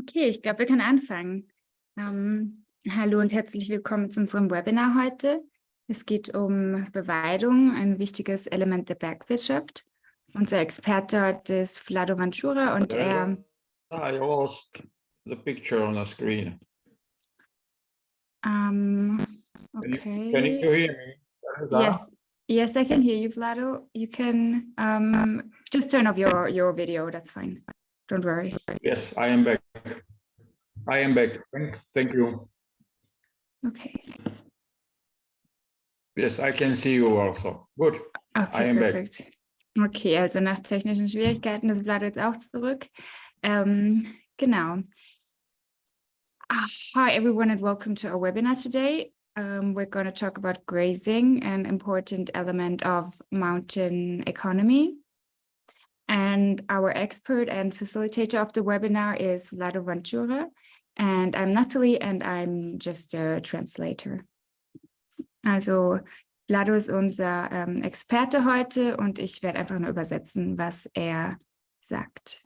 Okay, ich glaube, wir können anfangen. Hallo und herzlich willkommen zu unserem Webinar heute. Es geht um Beweidung, ein wichtiges Element der Bergwirtschaft. Unser Experte heute ist Vlado Vancura und er... I lost the picture on the screen. Okay. Can you hear me? Yes, I can hear you, Vlado. You can just turn off your video, that's fine. Don't worry. Yes, I am back. I am back. Thank you. Okay. Yes, I can see you also. Good. Okay, I am perfekt. back. Okay, also nach technischen Schwierigkeiten ist Vlado jetzt auch zurück. Genau. Hi, everyone, and welcome to our webinar today. We're going to talk about grazing, an important element of mountain economy. And our expert and facilitator of the webinar is Vlado Vancura. And I'm Natalie, and I'm just a translator. Also, Vlado ist unser Experte heute und ich werde einfach nur übersetzen, was er sagt.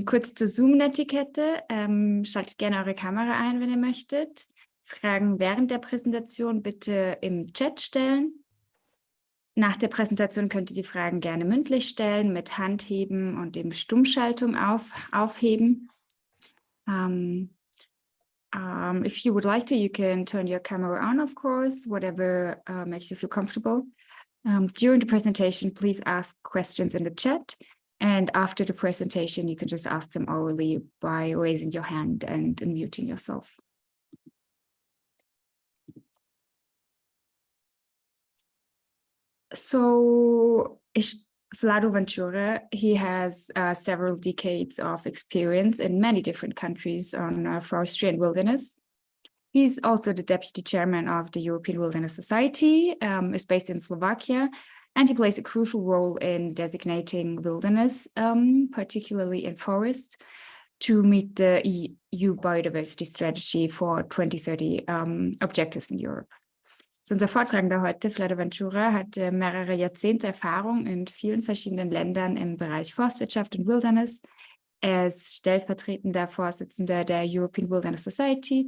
Kurz zur Zoom-Etikette. Schaltet gerne eure Kamera ein, wenn ihr möchtet. Fragen während der Präsentation bitte im Chat stellen. Nach der Präsentation könnt ihr die Fragen gerne mündlich stellen, mit Handheben und dem Stummschaltung aufheben. If you would like to, you can turn your camera on, of course, whatever makes you feel comfortable. During the presentation, please ask questions in the chat. And after the presentation, you can just ask them orally by raising your hand and unmuting yourself. So, Vlado Vancura, he has several decades of experience in many different countries on forestry and wilderness. He's also the deputy chairman of the European Wilderness Society, is based in Slovakia, and he plays a crucial role in designating wilderness, particularly in forests, to meet the EU biodiversity strategy for 2030 objectives in Europe. So unser Vortragender heute, Vlado Vancura, hat mehrere Jahrzehnte Erfahrung in vielen verschiedenen Ländern im Bereich Forstwirtschaft und Wilderness. Er ist stellvertretender Vorsitzender der European Wilderness Society,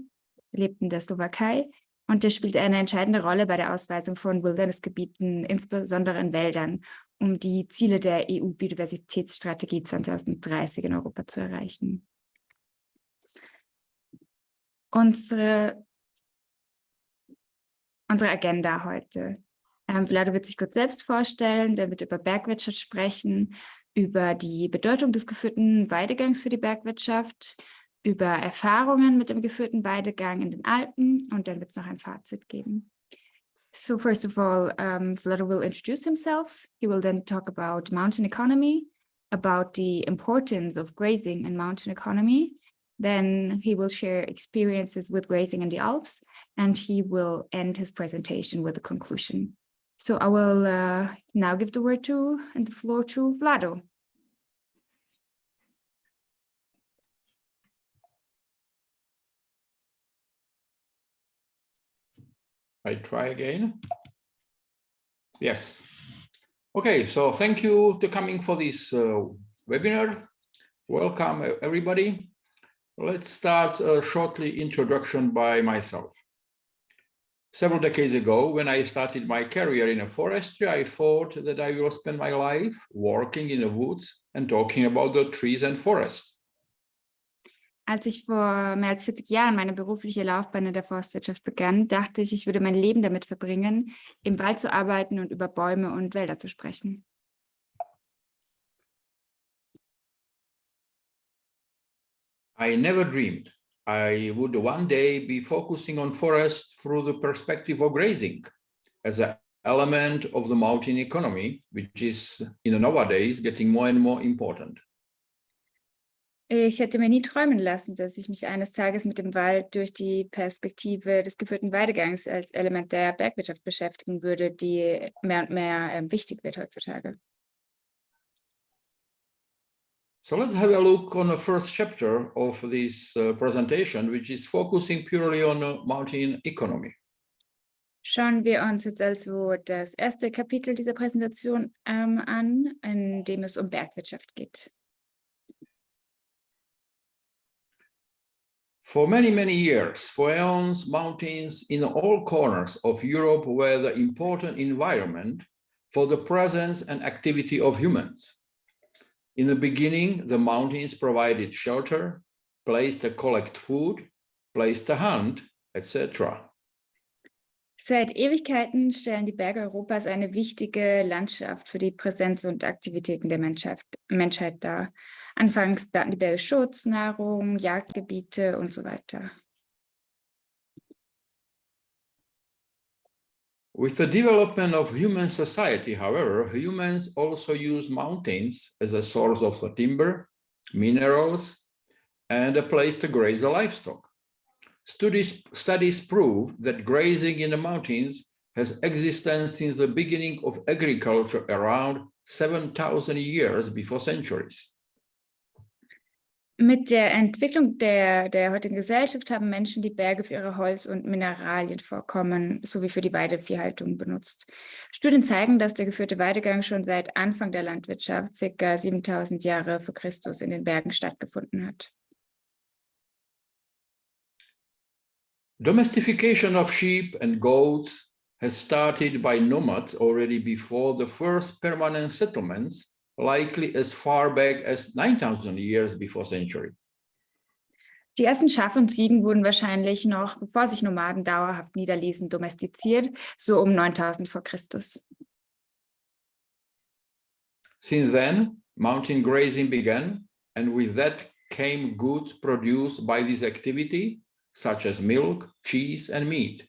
lebt in der Slowakei und der spielt eine entscheidende Rolle bei der Ausweisung von Wildernessgebieten, insbesondere in Wäldern, um die Ziele der EU-Biodiversitätsstrategie 2030 in Europa zu erreichen. Unsere Agenda heute. Vlado wird sich kurz selbst vorstellen, der wird über Bergwirtschaft sprechen, über die Bedeutung des geführten Weidegangs für die Bergwirtschaft, über Erfahrungen mit dem geführten Weidegang in den Alpen und dann wird es noch ein Fazit geben. So first of all, Vlado will introduce himself. He will then talk about mountain economy, about the importance of grazing in mountain economy. Then he will share experiences with grazing in the Alps, and he will end his presentation with a conclusion. So I will now give the word and the floor to Vlado. I try again. Yes. Okay, so thank you for coming for this webinar. Welcome, everybody. Let's start a shortly introduction by myself. Several decades ago, when I started my career in forestry, I thought that I will spend my life working in the woods and talking about the trees and forests. Als ich vor mehr als 40 Jahren meine berufliche Laufbahn in der Forstwirtschaft begann, dachte ich, ich würde mein Leben damit verbringen, im Wald zu arbeiten und über Bäume und Wälder zu sprechen. I never dreamed I would one day be focusing on forest through the perspective of grazing as an element of the mountain economy, which is nowadays getting more and more important. Ich hätte mir nie träumen lassen, dass ich mich eines Tages mit dem Wald durch die Perspektive des geführten Weidegangs als Element der Bergwirtschaft beschäftigen würde, die mehr und mehr wichtig wird heutzutage. So let's have a look on the first chapter of this presentation, which is focusing purely on mountain economy. Schauen wir uns jetzt also das erste Kapitel dieser Präsentation an, in dem es um Bergwirtschaft geht. For many, many years, for eons, mountains in all corners of Europe were the important environment for the presence and activity of humans. In the beginning, the mountains provided shelter, place to collect food, place to hunt, etc. Seit Ewigkeiten stellen die Berge Europas eine wichtige Landschaft für die Präsenz und Aktivitäten der Menschheit dar. Anfangs baten die Berge Schutz, Nahrung, Jagdgebiete und so weiter. With the development of human society, however, humans also use mountains as a source of the timber, minerals, and a place to graze the livestock. Studies prove that grazing in the mountains has existed since the beginning of agriculture around 7,000 years before centuries. Mit der Entwicklung der heutigen Gesellschaft haben Menschen die Berge für ihre Holz- und Mineralienvorkommen sowie für die Weideviehhaltung benutzt. Studien zeigen, dass der geführte Weidegang schon seit Anfang der Landwirtschaft, ca. 7.000 Jahre vor Christus, in den Bergen stattgefunden hat. Domestication of sheep and goats has started by nomads already before the first permanent settlements, likely as far back as 9,000 years before century. Die ersten Schafe und Ziegen wurden wahrscheinlich noch, bevor sich Nomaden dauerhaft niederließen, domestiziert, so um 9.000 vor Christus. Since then, mountain grazing began, and with that came goods produced by this activity, such as milk, cheese, and meat.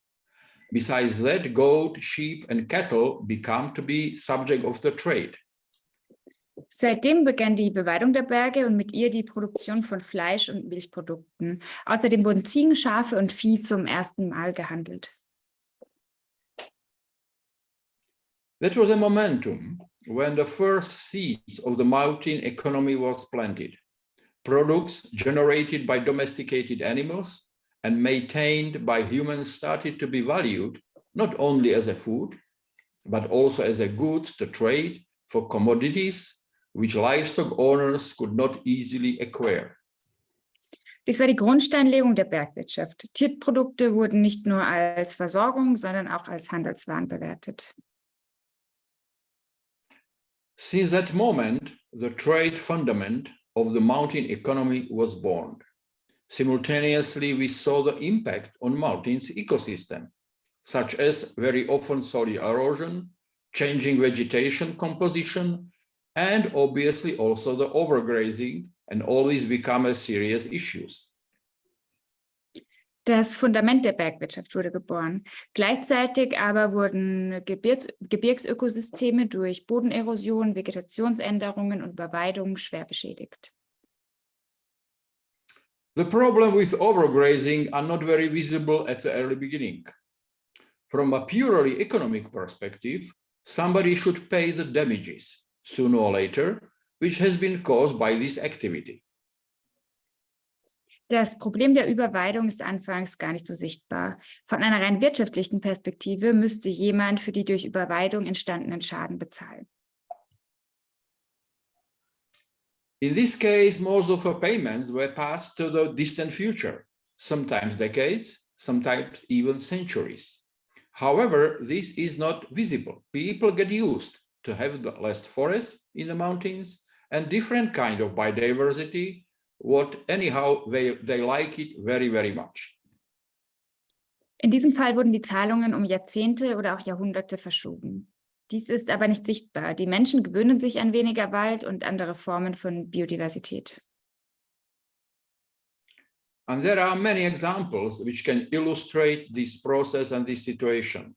Besides that, goat, sheep, and cattle become to be subject of the trade. Seitdem begann die Beweidung der Berge und mit ihr die Produktion von Fleisch und Milchprodukten. Außerdem wurden Ziegen, Schafe und Vieh zum ersten Mal gehandelt. That was a momentum when the first seeds of the mountain economy was planted. Products generated by domesticated animals and maintained by humans started to be valued not only as a food, but also as a good to trade for commodities which livestock owners could not easily acquire. Dies war die Grundsteinlegung der Bergwirtschaft. Tierprodukte wurden nicht nur als Versorgung, sondern auch als Handelswaren bewertet. Since that moment, the trade fundament of the mountain economy was born. Simultaneously, we saw the impact on mountains ecosystem, such as very often soil erosion, changing vegetation composition, and obviously also the overgrazing, and all these become as serious issues. Das Fundament der Bergwirtschaft wurde geboren. Gleichzeitig aber wurden Gebirgsökosysteme durch Bodenerosion, Vegetationsänderungen und Beweidung schwer beschädigt. The problem with overgrazing are not very visible at the early beginning. From a purely economic perspective, somebody should pay the damages sooner or later, which has been caused by this activity. Das Problem der Überweidung ist anfangs gar nicht so sichtbar. Von einer rein wirtschaftlichen Perspektive müsste jemand für die durch Überweidung entstandenen Schaden bezahlen. In this case, most of the payments were passed to the distant future, sometimes decades, sometimes even centuries. However, this is not visible. People get used to have less forests in the mountains and different kind of biodiversity, what anyhow they like it very, very much. In diesem Fall wurden die Zahlungen um Jahrzehnte oder auch Jahrhunderte verschoben. Dies ist aber nicht sichtbar. Die Menschen gewöhnen sich an weniger Wald und andere Formen von Biodiversität. And there are many examples which can illustrate this process and this situation.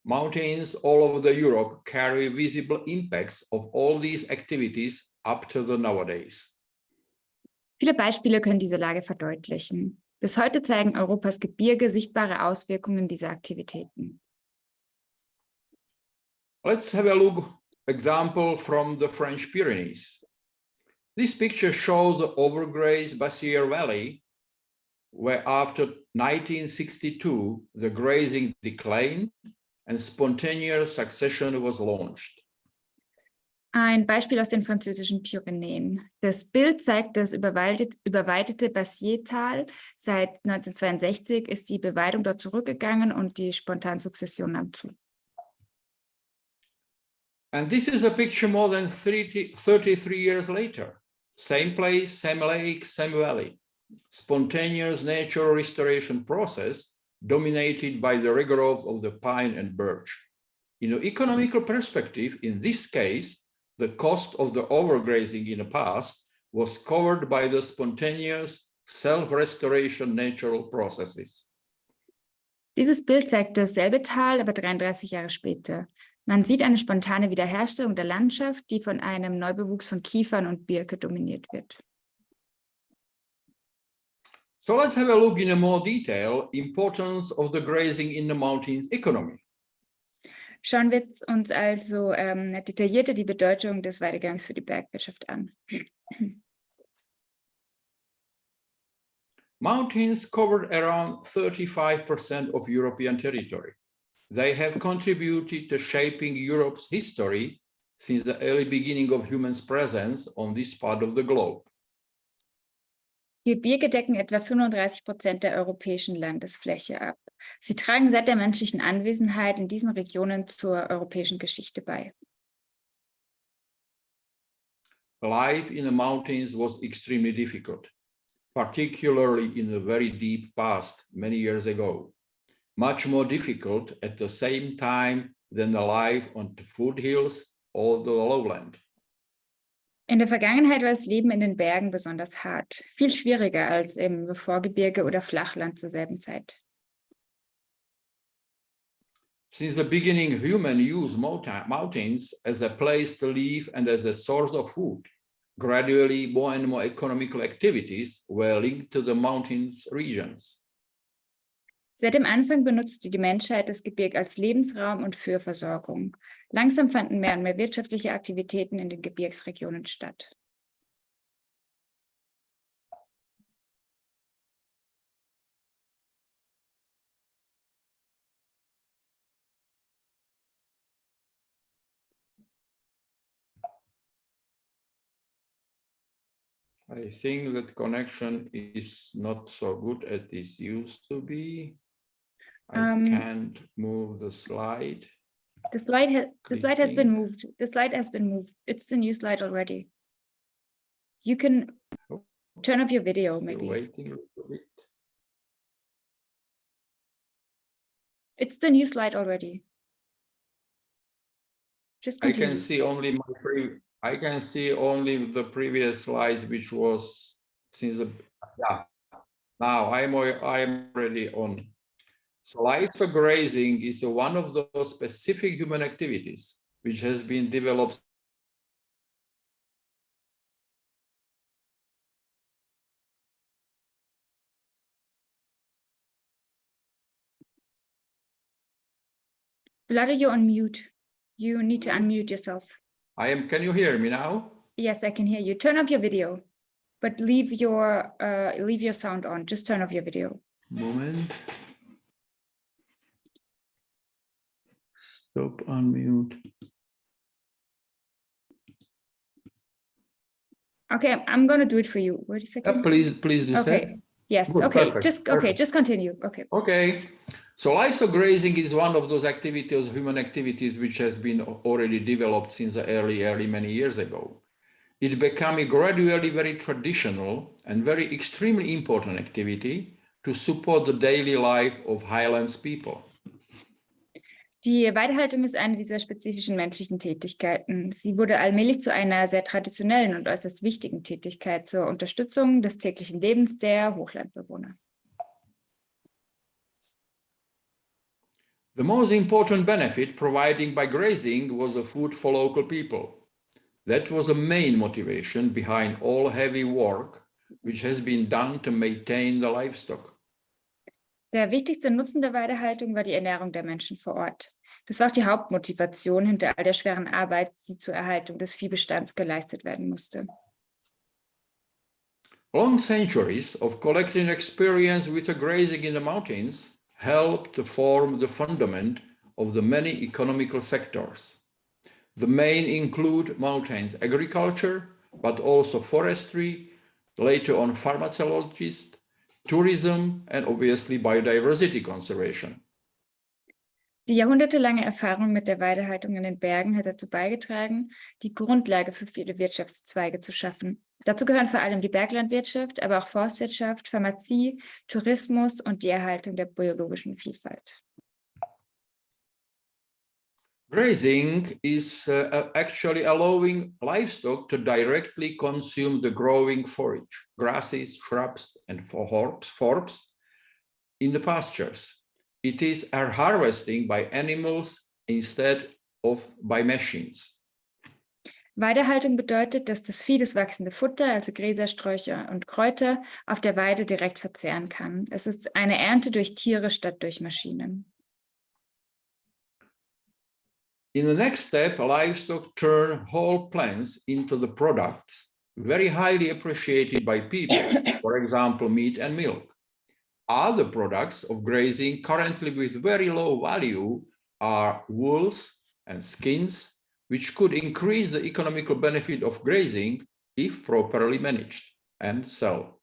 Mountains all over Europe carry visible impacts of all these activities up to the nowadays. Viele Beispiele können diese Lage verdeutlichen. Bis heute zeigen Europas Gebirge sichtbare Auswirkungen dieser Aktivitäten. Let's have a look example from the French Pyrenees. This picture shows the overgrazed Bassier Valley, where after 1962, the grazing declined and spontaneous succession was launched. Ein Beispiel aus den französischen Pyrenäen. Das Bild zeigt das überweidete Bassiertal. Seit 1962 ist die Beweidung dort zurückgegangen und die Spontansukzession nahm zu. And this is a picture more than 33 years later. Same place, same lake, same valley. Spontaneous natural restoration process dominated by the regrowth of the pine and birch. In an economical perspective, in this case, the cost of the overgrazing in the past was covered by the spontaneous self-restoration natural processes. Dieses Bild zeigt dasselbe Tal, aber 33 Jahre später. Man sieht eine spontane Wiederherstellung der Landschaft, die von einem Neubewuchs von Kiefern und Birke dominiert wird. So let's have a look in a more detail importance of the grazing in the mountains economy. Schauen wir uns also detaillierter die Bedeutung des Weidegangs für die Bergwirtschaft an. Mountains covered around 35% of European territory. They have contributed to shaping Europe's history since the early beginning of humans' presence on this part of the globe. Gebirge decken etwa 35% der europäischen Landesfläche ab. Sie tragen seit der menschlichen Anwesenheit in diesen Regionen zur europäischen Geschichte bei. Life in the mountains was extremely difficult, particularly in the very deep past, many years ago. Much more difficult at the same time than the life on the foothills or the lowland. In der Vergangenheit war das Leben in den Bergen besonders hart, viel schwieriger als im Vorgebirge oder Flachland zur selben Zeit. Since the beginning, humans used mountains as a place to live and as a source of food. Gradually, more and more economical activities were linked to the mountains regions. Seit dem Anfang benutzte die Menschheit das Gebirge als Lebensraum und für Versorgung. Langsam fanden mehr und mehr wirtschaftliche Aktivitäten in den Gebirgsregionen statt. I think that connection is not so good as it used to be. I can't move the slide. The slide has been moved. The slide has been moved. It's the new slide already. You can turn off your video, maybe. Waiting a little bit. It's the new slide already. Just continue. I can see only the previous slides, which was since the Now I'm already on. So livestock grazing is one of those specific human activities which has been developed. Vlado, you're on mute. You need to unmute yourself. Can you hear me now? Yes, I can hear you. Turn off your video, but leave your sound on. Just turn off your video. Moment. Stop, unmute. Okay, I'm gonna do it for you. Wait a second. Please do so. Okay. Yes. Good, okay. perfect. Just continue. Okay. Okay. So livestock grazing is one of those activities, human activities, which has been already developed since the early many years ago. It became a gradually very traditional and very extremely important activity to support the daily life of highlands people. Die Weidehaltung ist eine dieser spezifischen menschlichen Tätigkeiten. Sie wurde allmählich zu einer sehr traditionellen und äußerst wichtigen Tätigkeit zur Unterstützung des täglichen Lebens der Hochlandbewohner. The most important benefit provided by grazing was the food for local people. That was the main motivation behind all heavy work which has been done to maintain the livestock. Der wichtigste Nutzen der Weidehaltung war die Ernährung der Menschen vor Ort. Das war auch die Hauptmotivation hinter all der schweren Arbeit, die zur Erhaltung des Viehbestands geleistet werden musste. Long centuries of collecting experience with the grazing in the mountains helped to form the fundament of the many economical sectors. The main include mountains agriculture, but also forestry, later on pharmacologists, tourism, and obviously biodiversity conservation. Die jahrhundertelange Erfahrung mit der Weidehaltung in den Bergen hat dazu beigetragen, die Grundlage für viele Wirtschaftszweige zu schaffen. Dazu gehören vor allem die Berglandwirtschaft, aber auch Forstwirtschaft, Pharmazie, Tourismus und die Erhaltung der biologischen Vielfalt. Grazing is actually allowing livestock to directly consume the growing forage, grasses, shrubs, and forbs in the pastures. It is harvesting by animals instead of by machines. Weidehaltung bedeutet, dass das Vieh das wachsende Futter, also Gräser, Sträucher und Kräuter, auf der Weide direkt verzehren kann. Es ist eine Ernte durch Tiere statt durch Maschinen. In the next step, livestock turn whole plants into the products very highly appreciated by people, for example, meat and milk. Other products of grazing currently with very low value are wools and skins, which could increase the economical benefit of grazing if properly managed and sell.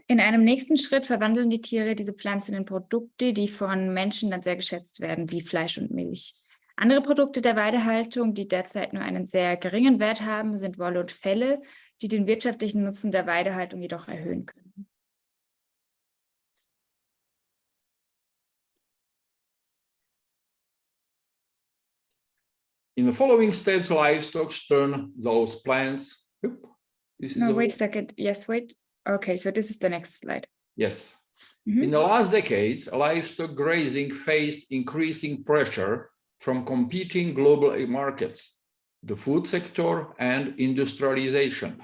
In einem nächsten Schritt verwandeln die Tiere diese Pflanzen in Produkte, die von Menschen dann sehr geschätzt werden, wie Fleisch und Milch. Andere Produkte der Weidehaltung, die derzeit nur einen sehr geringen Wert haben, sind Wolle und Felle, die den wirtschaftlichen Nutzen der Weidehaltung jedoch erhöhen können. In the following steps, livestock turn those plants. Wait a second. Yes, wait. Okay, so this is the next slide. Yes. In the last decades, livestock grazing faced increasing pressure from competing global markets, the food sector, and industrialization.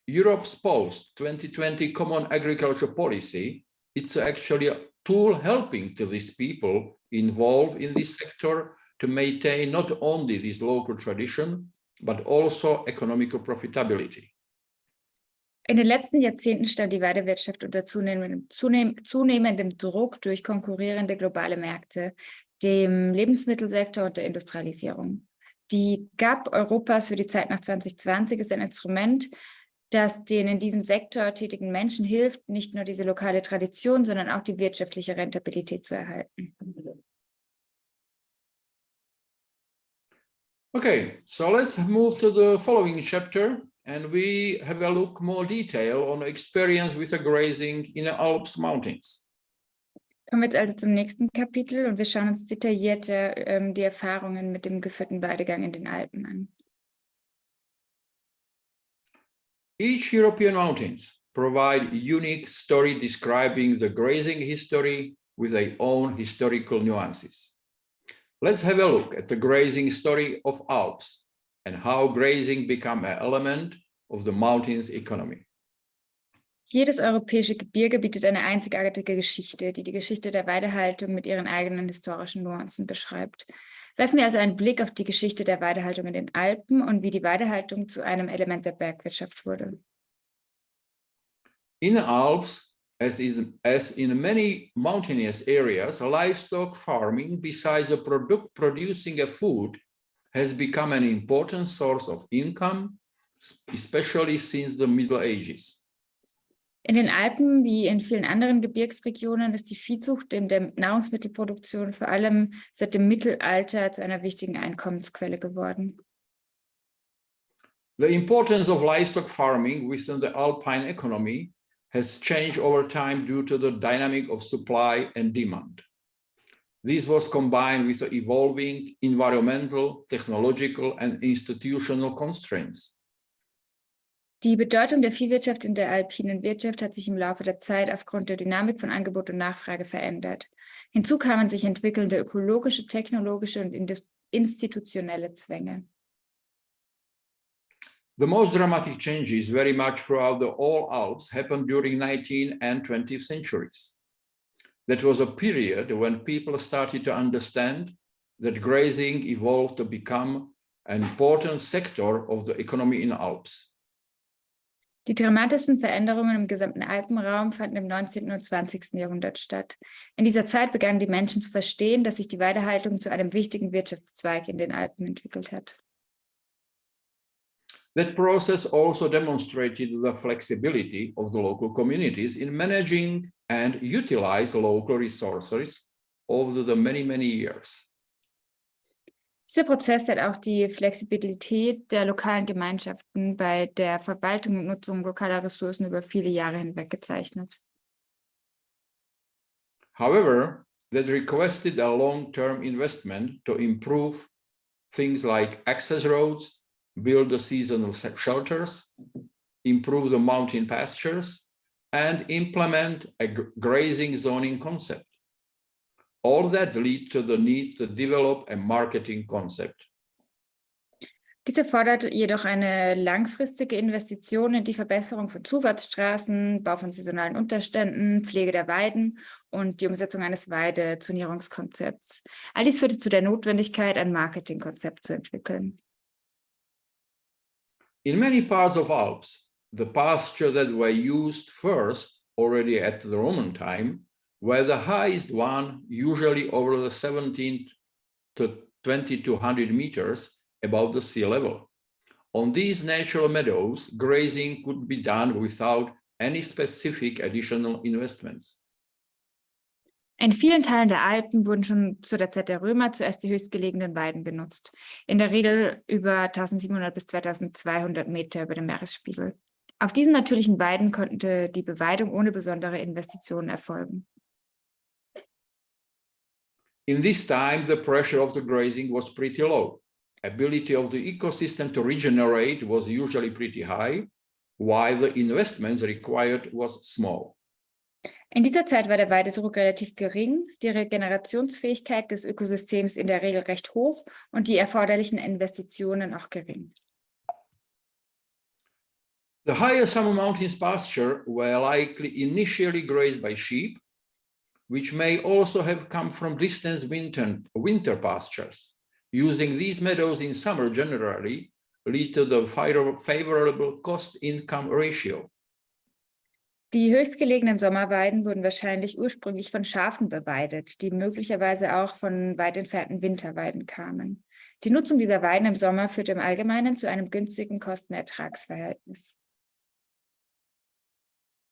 Europe's post-2020 Common Agriculture Policy, it's actually a tool helping to these people involved in this sector to maintain not only this local tradition, but also economical profitability. In den letzten Jahrzehnten stand die Weidewirtschaft unter zunehmendem Druck durch konkurrierende globale Märkte, dem Lebensmittelsektor und der Industrialisierung. Die GAP Europas für die Zeit nach 2020 ist ein Instrument, das den in diesem Sektor tätigen Menschen hilft, nicht nur diese lokale Tradition, sondern auch die wirtschaftliche Rentabilität zu erhalten. Okay, so let's move to the following chapter, and we have a look more detail on experience with the grazing in the Alps mountains. Kommen wir jetzt also zum nächsten Kapitel und wir schauen uns detailliert die Erfahrungen mit dem geführten Weidegang in den Alpen an. Each European mountains provide a unique story describing the grazing history with their own historical nuances. Let's have a look at the grazing story of Alps and how grazing became an element of the mountains economy. Jedes europäische Gebirge bietet eine einzigartige Geschichte, die die Geschichte der Weidehaltung mit ihren eigenen historischen Nuancen beschreibt. Werfen wir also einen Blick auf die Geschichte der Weidehaltung in den Alpen und wie die Weidehaltung zu einem Element der Bergwirtschaft wurde. In the Alps, as in many mountainous areas, livestock farming, besides producing a food, has become an important source of income, especially since the Middle Ages. In den Alpen wie in vielen anderen Gebirgsregionen ist die Viehzucht in der Nahrungsmittelproduktion vor allem seit dem Mittelalter zu einer wichtigen Einkommensquelle geworden. The importance of livestock farming within the alpine economy has changed over time due to the dynamic of supply and demand. This was combined with the evolving environmental, technological, and institutional constraints. Die Bedeutung der Viehwirtschaft in der alpinen Wirtschaft hat sich im Laufe der Zeit aufgrund der Dynamik von Angebot und Nachfrage verändert. Hinzu kamen sich entwickelnde ökologische, technologische und institutionelle Zwänge. The most dramatic changes very much throughout the all Alps happened during 19th and 20th centuries. That was a period when people started to understand that grazing evolved to become an important sector of the economy in Alps. Die dramatischsten Veränderungen im gesamten Alpenraum fanden im 19. und 20. Jahrhundert statt. In dieser Zeit begannen die Menschen zu verstehen, dass sich die Weidehaltung zu einem wichtigen Wirtschaftszweig in den Alpen entwickelt hat. That process also demonstrated the flexibility of the local communities in managing and utilize local resources over the many years. Dieser Prozess hat auch die Flexibilität der lokalen Gemeinschaften bei der Verwaltung und Nutzung lokaler Ressourcen über viele Jahre hinweg gezeichnet. However, that requested a long-term investment to improve things like access roads, build the seasonal shelters, improve the mountain pastures, and implement a grazing zoning concept. All that lead to the need to develop a marketing concept. Diese fordert jedoch eine langfristige Investition in die Verbesserung von Zufahrtsstraßen, Bau von saisonalen Unterständen, Pflege der Weiden und die Umsetzung eines Weidezonierungskonzepts. All dies führte zu der Notwendigkeit, ein Marketingkonzept zu entwickeln. In many parts of Alps, the pasture that were used first, already at the Roman time, were the highest one, usually over the 17 to 2200 meters above the sea level. On these natural meadows, grazing could be done without any specific additional investments. In vielen Teilen der Alpen wurden schon zu der Zeit der Römer zuerst die höchstgelegenen Weiden genutzt, in der Regel über 1700 bis 2200 Meter über dem Meeresspiegel. Auf diesen natürlichen Weiden konnte die Beweidung ohne besondere Investitionen erfolgen. In this time, the pressure of the grazing was pretty low. Ability of the ecosystem to regenerate was usually pretty high, while the investments required was small. In dieser Zeit war der Weidedruck relativ gering, die Regenerationsfähigkeit des Ökosystems in der Regel recht hoch und die erforderlichen Investitionen auch gering. The higher summer mountains pasture were likely initially grazed by sheep, which may also have come from distant winter pastures. Using these meadows in summer generally lead to the favorable cost-income ratio. Die höchstgelegenen Sommerweiden wurden wahrscheinlich ursprünglich von Schafen beweidet, die möglicherweise auch von weit entfernten Winterweiden kamen. Die Nutzung dieser Weiden im Sommer führte im Allgemeinen zu einem günstigen Kosten-Ertrags-Verhältnis.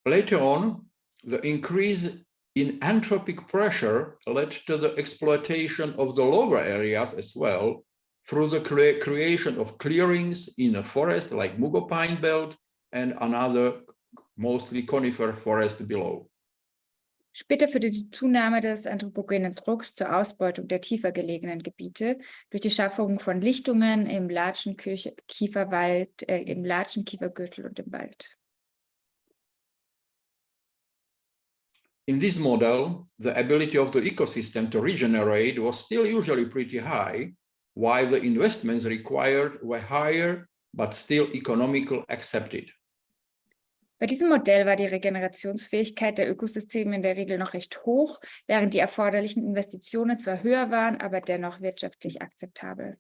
Later on, the increase in anthropic pressure led to the exploitation of the lower areas as well through the creation of clearings in a forest like Mugo pine belt and another mostly conifer forest below. Später führte die Zunahme des anthropogenen Drucks zur Ausbeutung der tiefer gelegenen Gebiete durch die Schaffung von Lichtungen im Latschenkieferwald, im Latschenkiefergürtel und im Wald. In this model, the ability of the ecosystem to regenerate was still usually pretty high, while the investments required were higher, but still economical accepted. Bei diesem Modell war die Regenerationsfähigkeit der Ökosysteme in der Regel noch recht hoch, während die erforderlichen Investitionen zwar höher waren, aber dennoch wirtschaftlich akzeptabel.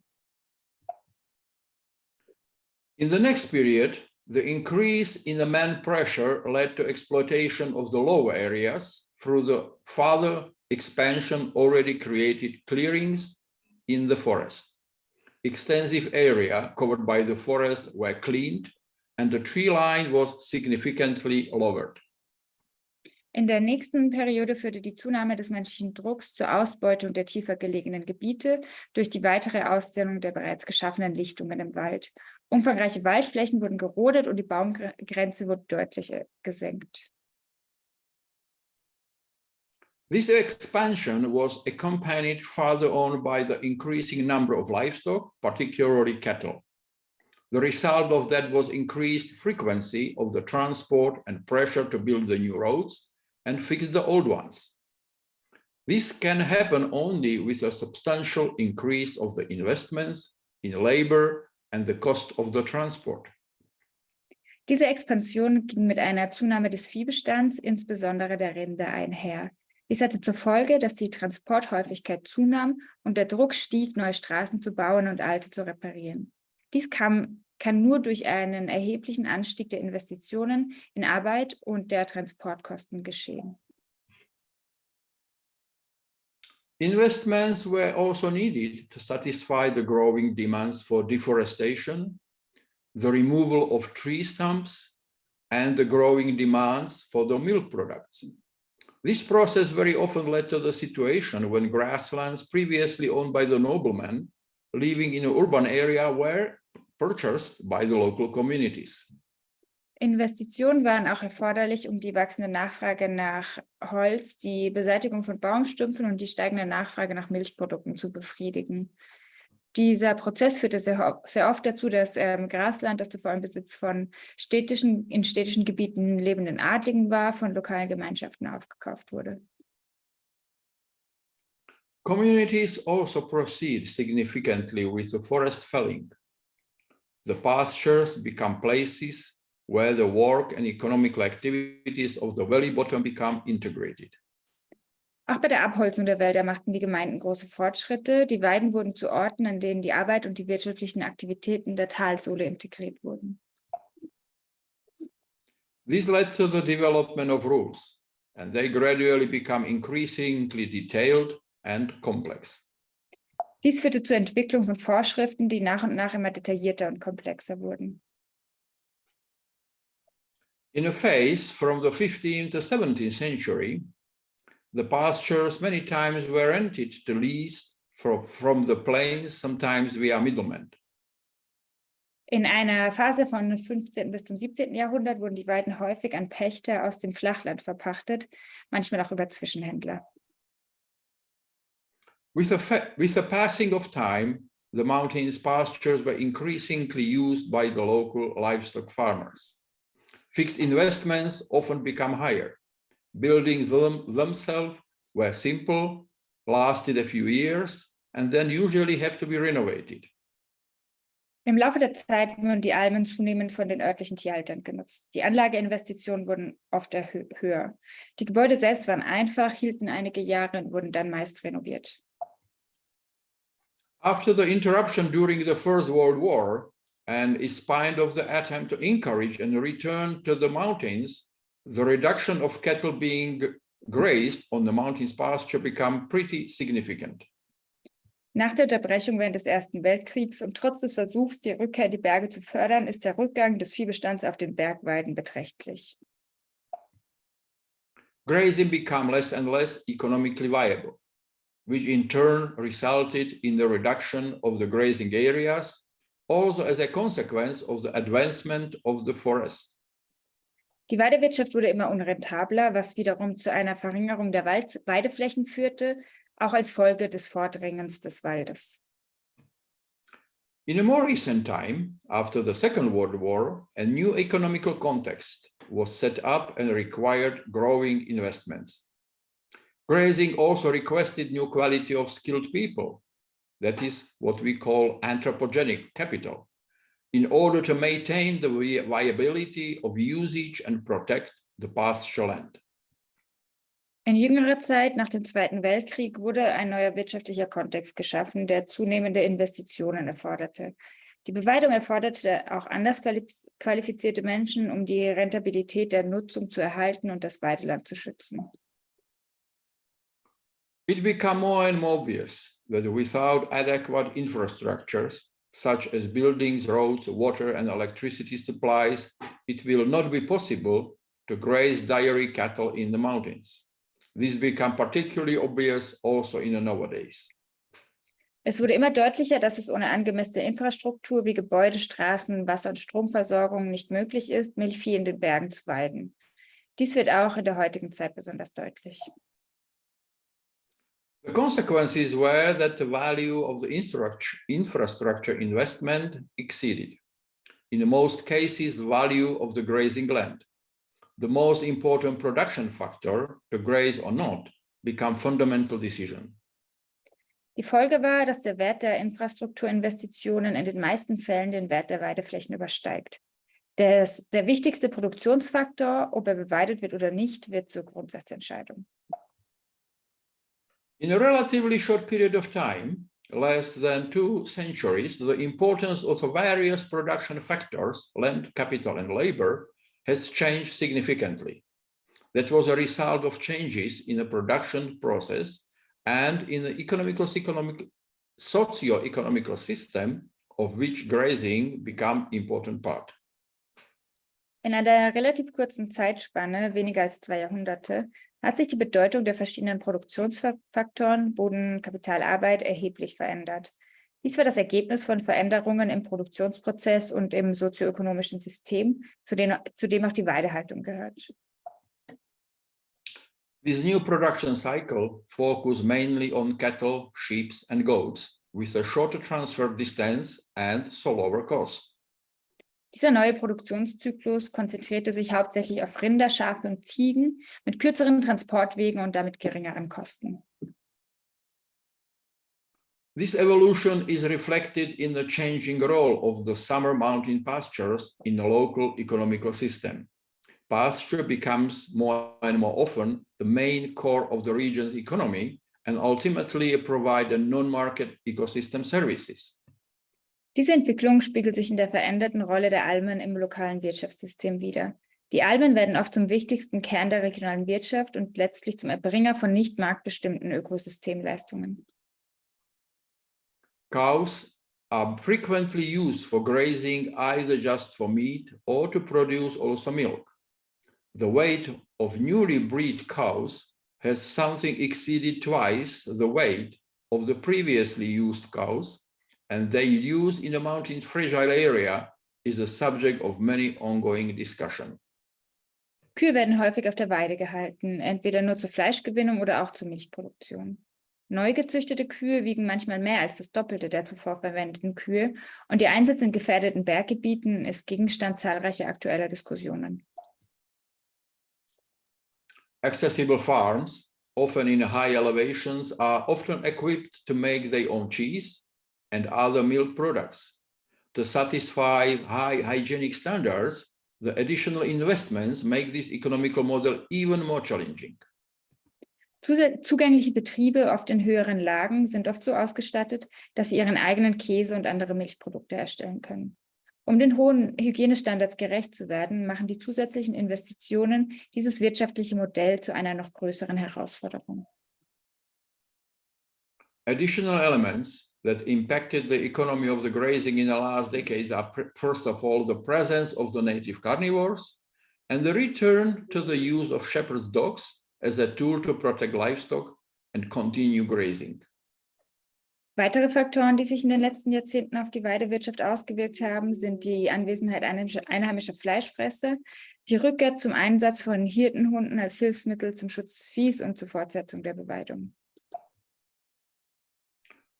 In the next period, the increase in the man pressure led to exploitation of the lower areas through the further expansion already created clearings in the forest. Extensive area covered by the forest were cleaned and the tree line was significantly lowered. In der nächsten Periode führte die Zunahme des menschlichen Drucks zur Ausbeutung der tiefer gelegenen Gebiete durch die weitere Ausdehnung der bereits geschaffenen Lichtungen im Wald. Umfangreiche Waldflächen wurden gerodet und die Baumgrenze wurde deutlich gesenkt. This expansion was accompanied further on by the increasing number of livestock, particularly cattle. The result of that was increased frequency of the transport and pressure to build the new roads and fix the old ones. This can happen only with a substantial increase of the investments in labor and the cost of the transport. Diese Expansion ging mit einer Zunahme des Viehbestands, insbesondere der Rinder, einher. Dies hatte zur Folge, dass die Transporthäufigkeit zunahm und der Druck stieg, neue Straßen zu bauen und alte zu reparieren. Dies kann nur durch einen erheblichen Anstieg der Investitionen in Arbeit und der Transportkosten geschehen. Investments were also needed to satisfy the growing demands for deforestation, the removal of tree stumps, and the growing demands for the milk products. This process very often led to the situation when grasslands previously owned by the noblemen living in an urban area were purchased by the local communities. Investitionen waren auch erforderlich, um die wachsende Nachfrage nach Holz, die Beseitigung von Baumstümpfen und die steigende Nachfrage nach Milchprodukten zu befriedigen. Dieser Prozess führte sehr oft dazu, dass Grasland, das zuvor im Besitz von in städtischen Gebieten lebenden Adligen war, von lokalen Gemeinschaften aufgekauft wurde. Communities also proceed significantly with the forest felling. The pastures become places where the work and economical activities of the valley bottom become integrated. Auch bei der Abholzung der Wälder machten die Gemeinden große Fortschritte. Die Weiden wurden zu Orten, an denen die Arbeit und die wirtschaftlichen Aktivitäten der Talsohle integriert wurden. This led to the development of rules, and they gradually become increasingly detailed and complex. Dies führte zur Entwicklung von Vorschriften, die nach und nach immer detaillierter und komplexer wurden. In a phase from the 15th to 17th century, the pastures many times were rented to lease from the plains, sometimes via middlemen. In einer Phase von 15. bis zum 17. Jahrhundert wurden die Weiden häufig an Pächter aus dem Flachland verpachtet, manchmal auch über Zwischenhändler. With the passing of time, the mountains pastures were increasingly used by the local livestock farmers. Fixed investments often become higher. Buildings themselves were simple, lasted a few years, and then usually have to be renovated. Im Laufe der Zeit wurden die Almen zunehmend von den örtlichen Tierhaltern genutzt. Die Anlageinvestitionen wurden oft höher. Die Gebäude selbst waren einfach, hielten einige Jahre und wurden dann meist renoviert. After the interruption during the First World War, and in spite of the attempt to encourage and return to the mountains, the reduction of cattle being grazed on the mountains pasture became pretty significant. Nach der Unterbrechung während des Ersten Weltkriegs und trotz des Versuchs, die Rückkehr in die Berge zu fördern, ist der Rückgang des Viehbestands auf den Bergweiden beträchtlich. Grazing became less and less economically viable, which in turn resulted in the reduction of the grazing areas, also as a consequence of the advancement of the forest. Die Weidewirtschaft wurde immer unrentabler, was wiederum zu einer Verringerung der Weideflächen führte, auch als Folge des Vordringens des Waldes. In a more recent time, after the Second World War, a new economical context was set up and required growing investments. Grazing also requested new quality of skilled people, that is what we call anthropogenic capital, in order to maintain the viability of usage and protect the pasture land. In jüngerer Zeit, nach dem Zweiten Weltkrieg, wurde ein neuer wirtschaftlicher Kontext geschaffen, der zunehmende Investitionen erforderte. Die Beweidung erforderte auch anders qualifizierte Menschen, um die Rentabilität der Nutzung zu erhalten und das Weideland zu schützen. It became more and more obvious that without adequate infrastructures, such as buildings, roads, water, and electricity supplies, it will not be possible to graze dairy cattle in the mountains. This became particularly obvious also in the nowadays. Es wurde immer deutlicher, dass es ohne angemessene Infrastruktur wie Gebäude, Straßen, Wasser- und Stromversorgung nicht möglich ist, Milchvieh in den Bergen zu weiden. Dies wird auch in der heutigen Zeit besonders deutlich. The consequences were that the value of the infrastructure investment exceeded, in most cases, the value of the grazing land. The most important production factor, to graze or not, became fundamental decision. Die Folge war, dass der Wert der Infrastrukturinvestitionen in den meisten Fällen den Wert der Weideflächen übersteigt. Der wichtigste Produktionsfaktor, ob er beweidet wird oder nicht, wird zur Grundsatzentscheidung. In a relatively short period of time, less than 2 centuries, the importance of the various production factors, land, capital, and labor, has changed significantly. That was a result of changes in the production process and in the socio-economical system, of which grazing became an important part. In einer relativ kurzen Zeitspanne, weniger als 2 Jahrhunderte, hat sich die Bedeutung der verschiedenen Produktionsfaktoren, Boden, Kapital, Arbeit erheblich verändert. Dies war das Ergebnis von Veränderungen im Produktionsprozess und im sozioökonomischen System, zu dem auch die Weidehaltung gehört. This new production cycle focused mainly on cattle, sheep, and goats, with a shorter transfer distance and so lower cost. Dieser neue Produktionszyklus konzentrierte sich hauptsächlich auf Rinder, Schafe und Ziegen mit kürzeren Transportwegen und damit geringeren Kosten. This evolution is reflected in the changing role of the summer mountain pastures in the local economical system. Pasture becomes more and more often the main core of the region's economy and ultimately provide a non-market ecosystem services. Diese Entwicklung spiegelt sich in der veränderten Rolle der Almen im lokalen Wirtschaftssystem wider. Die Almen werden oft zum wichtigsten Kern der regionalen Wirtschaft und letztlich zum Erbringer von nicht marktbestimmten Ökosystemleistungen. Cows are frequently used for grazing, either just for meat or to produce also milk. The weight of newly bred cows has something exceeded twice the weight of the previously used cows, and their use in a mountain's fragile area is a subject of many ongoing discussion. Kühe werden häufig auf der Weide gehalten, entweder nur zur Fleischgewinnung oder auch zur Milchproduktion. Neu gezüchtete Kühe wiegen manchmal mehr als das Doppelte der zuvor verwendeten Kühe und ihr Einsatz in gefährdeten Berggebieten ist Gegenstand zahlreicher aktueller Diskussionen. Accessible farms, often in high elevations, are often equipped to make their own cheese and other milk products. To satisfy high hygienic standards, the additional investments make this economical model even more challenging. Zugängliche Betriebe, oft in höheren Lagen, sind oft so ausgestattet, dass sie ihren eigenen Käse und andere Milchprodukte herstellen können. Um den hohen Hygienestandards gerecht zu werden, machen die zusätzlichen Investitionen dieses wirtschaftliche Modell zu einer noch größeren Herausforderung. Additional elements that impacted the economy of the grazing in the last decades are, first of all, the presence of the native carnivores and the return to the use of shepherd's dogs as a tool to protect livestock and continue grazing. Weitere Faktoren, die sich in den letzten Jahrzehnten auf die Weidewirtschaft ausgewirkt haben, sind die Anwesenheit einheimischer Fleischfresser, die Rückkehr zum Einsatz von Hirtenhunden als Hilfsmittel zum Schutz des Viehs und zur Fortsetzung der Beweidung.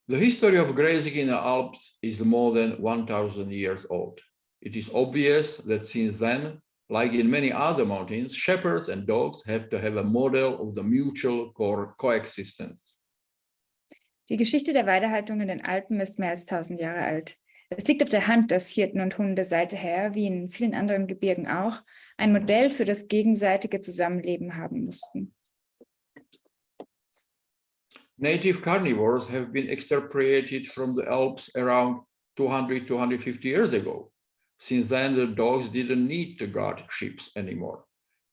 The history of grazing in the Alps is more than 1,000 years old. It is obvious that since then, like in many other mountains, shepherds and dogs have to have a model of the mutual coexistence. Die Geschichte der Weidehaltung in den Alpen ist mehr als 1000 Jahre alt. Es liegt auf der Hand, dass Hirten und Hunde seither, wie in vielen anderen Gebirgen auch, ein Modell für das gegenseitige Zusammenleben haben mussten. Native carnivores have been extirpated from the Alps around 200-250 years ago. Since then, the dogs didn't need to guard sheep anymore.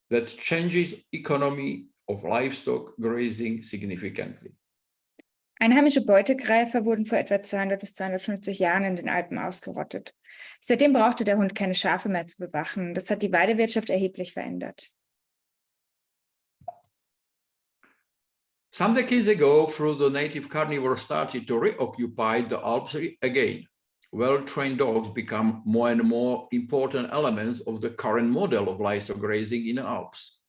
That changes economy of livestock grazing significantly. Einheimische Beutegreifer wurden vor etwa 200 bis 250 Jahren in den Alpen ausgerottet. Seitdem brauchte der Hund keine Schafe mehr zu bewachen. Das hat die Weidewirtschaft erheblich verändert. Some decades ago, through the native carnivores started to reoccupy the Alps again. Well-trained dogs become more and more important elements of the current model of livestock grazing in the Alps.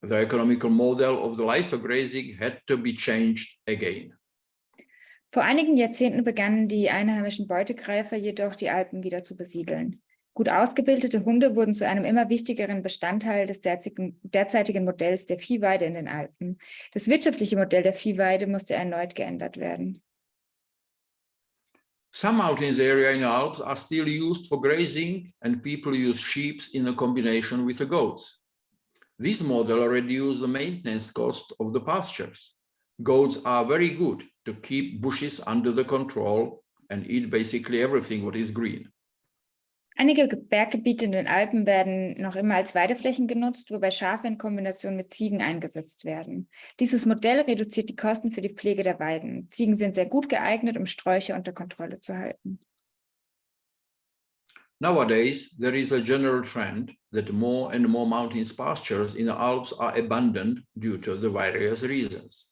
The economical model of the livestock grazing had to be changed again. Vor einigen Jahrzehnten begannen die einheimischen Beutegreifer jedoch, die Alpen wieder zu besiedeln. Gut ausgebildete Hunde wurden zu einem immer wichtigeren Bestandteil des derzeitigen Modells der Viehweide in den Alpen. Das wirtschaftliche Modell der Viehweide musste erneut geändert werden. Some mountains area in the Alps are still used for grazing and people use sheep in a combination with the goats. This model reduces the maintenance cost of the pastures. goats are very good to keep bushes under the control and eat basically everything what is green. Einige Berggebiete in den Alpen werden noch immer als Weideflächen genutzt, wobei Schafe in Kombination mit Ziegen eingesetzt werden. Dieses Modell reduziert die Kosten für die Pflege der Weiden. Ziegen sind sehr gut geeignet, um Sträucher unter Kontrolle zu halten. Nowadays, there is a general trend that more and more mountain pastures in the Alps are abandoned due to the various reasons.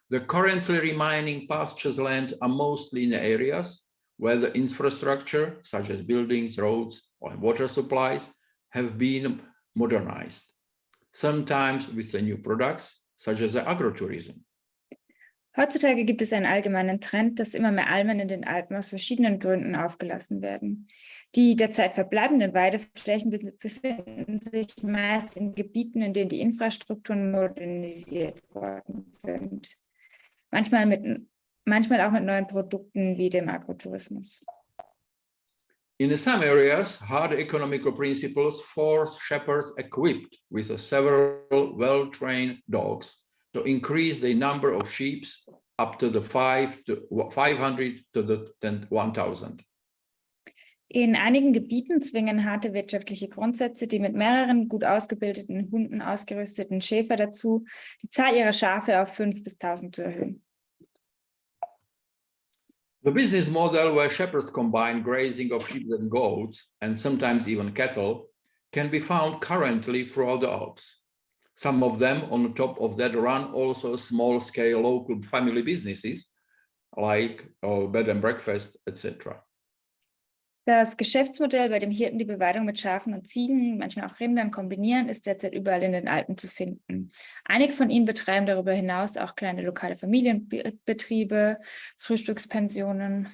The currently remaining pastures land are mostly in areas where the infrastructure, such as buildings, roads, or water supplies, have been modernized, sometimes with the new products, such as the agrotourism. Heutzutage gibt es einen allgemeinen Trend, dass immer mehr Almen in den Alpen aus verschiedenen Gründen aufgelassen werden. Die derzeit verbleibenden Weideflächen befinden sich meist in Gebieten, in denen die Infrastrukturen modernisiert worden sind. Manchmal auch mit neuen Produkten wie dem Agrotourismus. In some areas, hard economical principles force shepherds equipped with several well-trained dogs to increase the number of sheep up to the 500 to the 1,000. In einigen Gebieten zwingen harte wirtschaftliche Grundsätze die mit mehreren gut ausgebildeten Hunden ausgerüsteten Schäfer dazu, die Zahl ihrer Schafe auf 5 bis 1000 zu erhöhen. The business model where shepherds combine grazing of sheep and goats, and sometimes even cattle, can be found currently throughout the Alps. Some of them on top of that run also small-scale local family businesses like bed and breakfast, etc. Das Geschäftsmodell, bei dem Hirten die Beweidung mit Schafen und Ziegen, manchmal auch Rindern kombinieren, ist derzeit überall in den Alpen zu finden. Einige von ihnen betreiben darüber hinaus auch kleine lokale Familienbetriebe, Frühstückspensionen.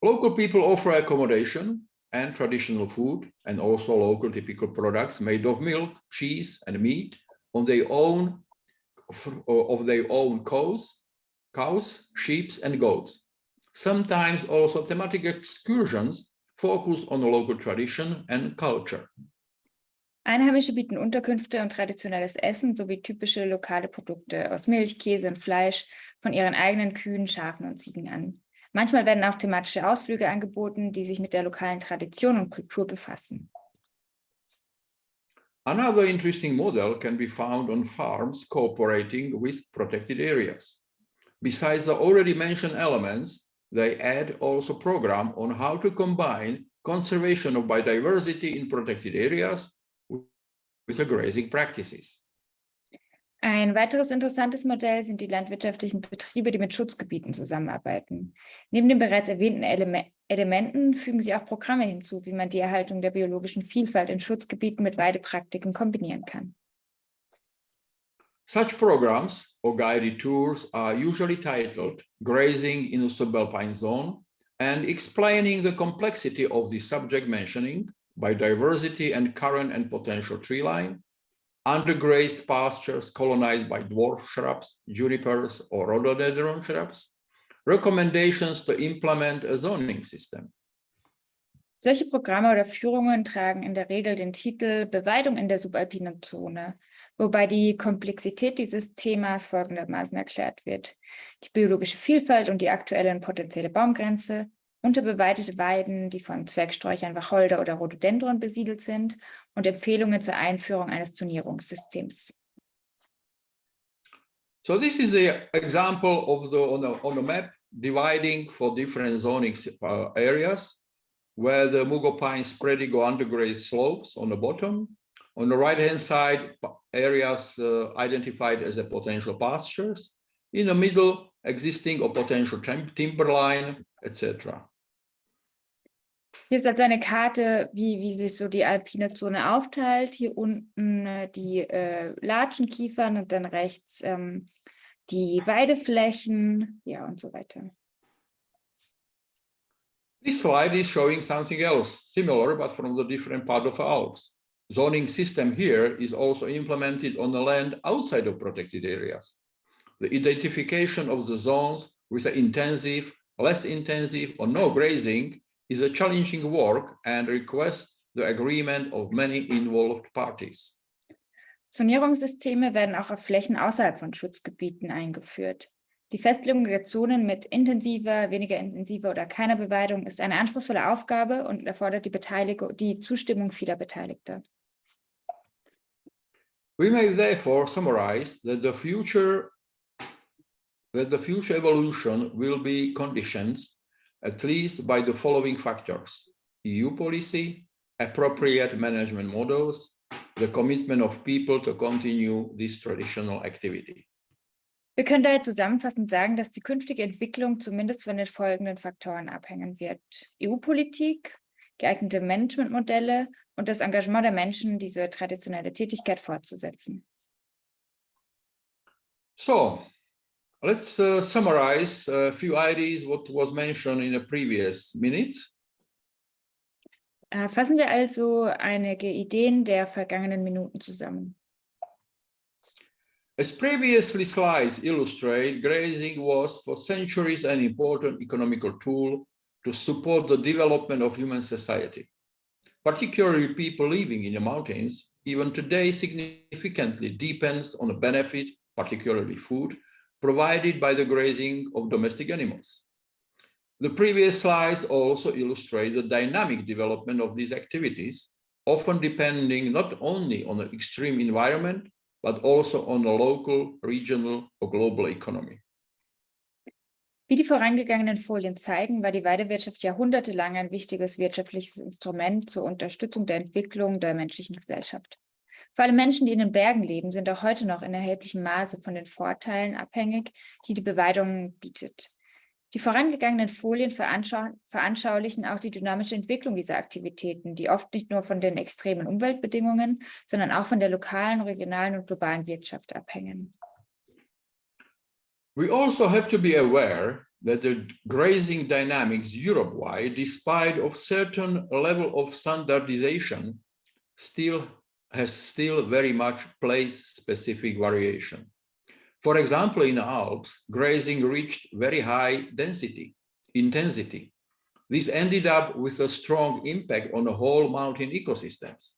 Local people offer accommodation and traditional food and also local typical products made of milk, cheese and meat of their own cows, sheep and goats. Sometimes also thematic excursions focus on the local tradition and culture. Einheimische bieten Unterkünfte und traditionelles Essen sowie typische lokale Produkte aus Milch, Käse und Fleisch von ihren eigenen Kühen, Schafen und Ziegen an. Manchmal werden auch thematische Ausflüge angeboten, die sich mit der lokalen Tradition und Kultur befassen. Another interesting model can be found on farms cooperating with protected areas. Besides the already mentioned elements, they add also a program on how to combine conservation of biodiversity in protected areas with the grazing practices. Ein weiteres interessantes Modell sind die landwirtschaftlichen Betriebe, die mit Schutzgebieten zusammenarbeiten. Neben den bereits erwähnten Elementen fügen sie auch Programme hinzu, wie man die Erhaltung der biologischen Vielfalt in Schutzgebieten mit Weidepraktiken kombinieren kann. Such programs or guided tours are usually titled Grazing in the Subalpine Zone and explaining the complexity of the subject mentioning biodiversity and current and potential tree line, undergrazed pastures colonized by dwarf shrubs, junipers or rhododendron shrubs, recommendations to implement a zoning system. Solche Programme oder Führungen tragen in der Regel den Titel Beweidung in der subalpinen Zone, wobei die Komplexität dieses Themas folgendermaßen erklärt wird. Die biologische Vielfalt und die aktuelle und potenzielle Baumgrenze, unterbeweidete Weiden, die von Zwergsträuchern, Wacholder oder Rhododendron besiedelt sind und Empfehlungen zur Einführung eines Zonierungssystems. So this is the example of on the map dividing for different zoning areas where the mugo pine spreading or undergrazed slopes on the bottom. On the right-hand side, areas identified as a potential pastures. In the middle, existing or potential timberline, etc. Hier ist also eine Karte, wie sich so die alpine Zone aufteilt. Hier unten die Latschenkiefern und dann rechts die Weideflächen, ja und so weiter. This slide is showing something else, similar but from the different part of the Alps. Zoning system here is also implemented on the land outside of protected areas. The identification of the zones with intensive, less intensive or no grazing is a challenging work and requests the agreement of many involved parties. Zonierungssysteme werden auch auf Flächen außerhalb von Schutzgebieten eingeführt. Die Festlegung der Zonen mit intensiver, weniger intensiver oder keiner Beweidung ist eine anspruchsvolle Aufgabe und erfordert die Zustimmung vieler Beteiligter. We may therefore summarize that the future evolution will be conditioned at least by the following factors: EU policy, appropriate management models, the commitment of people to continue this traditional activity. Wir können daher zusammenfassend sagen, dass die künftige Entwicklung zumindest von den folgenden Faktoren abhängen wird: EU-Politik, geeignete Managementmodelle und das Engagement der Menschen, diese traditionelle Tätigkeit fortzusetzen. So, let's summarize a few ideas what was mentioned in the previous minutes. Fassen wir also einige Ideen der vergangenen Minuten zusammen. As previously slides illustrate, grazing was for centuries an important economical tool to support the development of human society. Particularly people living in the mountains, even today significantly depends on the benefit, particularly food, provided by the grazing of domestic animals. The previous slides also illustrate the dynamic development of these activities, often depending not only on the extreme environment, but also on the local, regional or global economy. Wie die vorangegangenen Folien zeigen, war die Weidewirtschaft jahrhundertelang ein wichtiges wirtschaftliches Instrument zur Unterstützung der Entwicklung der menschlichen Gesellschaft. Vor allem Menschen, die in den Bergen leben, sind auch heute noch in erheblichem Maße von den Vorteilen abhängig, die die Beweidung bietet. Die vorangegangenen Folien veranschaulichen auch die dynamische Entwicklung dieser Aktivitäten, die oft nicht nur von den extremen Umweltbedingungen, sondern auch von der lokalen, regionalen und globalen Wirtschaft abhängen. We also have to be aware that the grazing dynamics Europe-wide, despite of certain level of standardization, has very much place-specific variation. For example, in the Alps, grazing reached very high intensity. This ended up with a strong impact on the whole mountain ecosystems.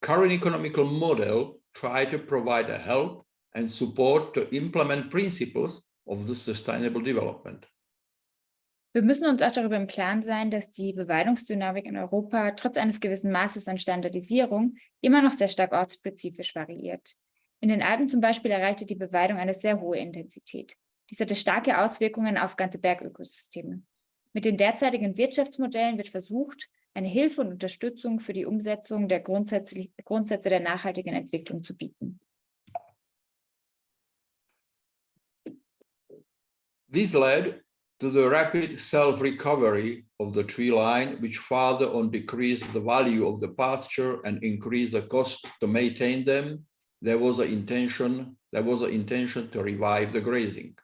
Current economical model try to provide a help and support to implement principles of the sustainable development. Wir müssen uns auch darüber im Klaren sein, dass die Beweidungsdynamik in Europa trotz eines gewissen Maßes an Standardisierung immer noch sehr stark ortsspezifisch variiert. In den Alpen zum Beispiel erreichte die Beweidung eine sehr hohe Intensität. Dies hatte starke Auswirkungen auf ganze Bergökosysteme. Mit den derzeitigen Wirtschaftsmodellen wird versucht, eine Hilfe und Unterstützung für die Umsetzung der Grundsätze der nachhaltigen Entwicklung zu bieten. This led to the rapid self-recovery of the tree line, which further on decreased the value of the pasture and increased the cost to maintain them. There was an intention to revive the grazing.